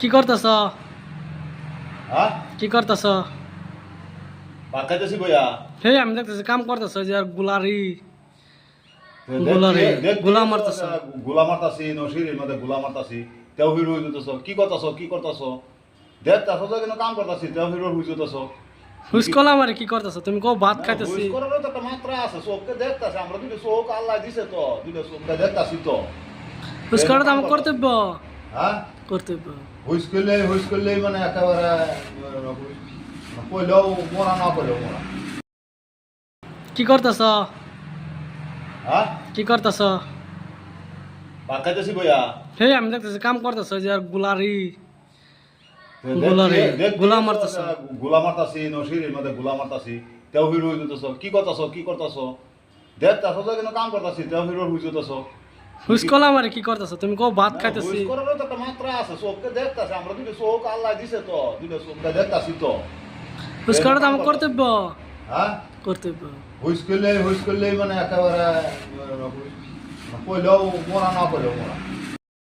কি করতেছ? হ্যাঁ কি করতেছ? ভাত খাইতেছি বইয়া হেই আমি দেখতেছি কাম করতেছ যে আর গুলারি দেখতে গুলা মারতেছ। গোলা মারতাছি নসির মধ্যে গোলা মারতাছি তেও হিরো হয়ে যেতেছ কি করতাছ দেখতাছ যে কিন্তু কাম করতাছি তেও হিরো হয়ে যেতেছ হুইস কলাম আরে কি করতেছ? তুমি কো ভাত খাইতেছি। হুইস করারও তো একটা মাত্রা আছে চোখকে দেখতাছে আমরা দুটো চোখ আল্লাহ দিছে তো দুটো চোখকে দেখতাছি তো হুইস করা তো আমার কর্তব্য। হ্যাঁ কর্তব্য। হুইস করলেই মানে একেবারে কইলেও মরা না কইলেও মরা কি করতেছ? হ্যাঁ কি করতেছ? ভাত খাইতেছি বইয়া হেই আমি দেখতেছি কাম করতেছ যে আর গুলারি গোলা মারতেছ। গোলা মারতাছি নসির মধ্যে গোলা মারতাছি তেও হিরো হয়ে যেতেছ কি করতাছ দেখতাছ যে কিন্তু কাম করতাছি তেও হিরো হয়ে যেতেছ হুইস কলাম আরে কি করতেছ? তুমি কো ভাত খাইতেছি। হুইস করারও তো একটা মাত্রা আছে চোখকে দেখতাছে আমরা দুটো চোখ আল্লাহ দিছে তো দুটো চোখকে দেখতাছি তো হুইস করা তো আমার কর্তব্য। হ্যাঁ কর্তব্য। হুইস করলেই মানে একেবারে কইলেও মরা না কইলেও মরা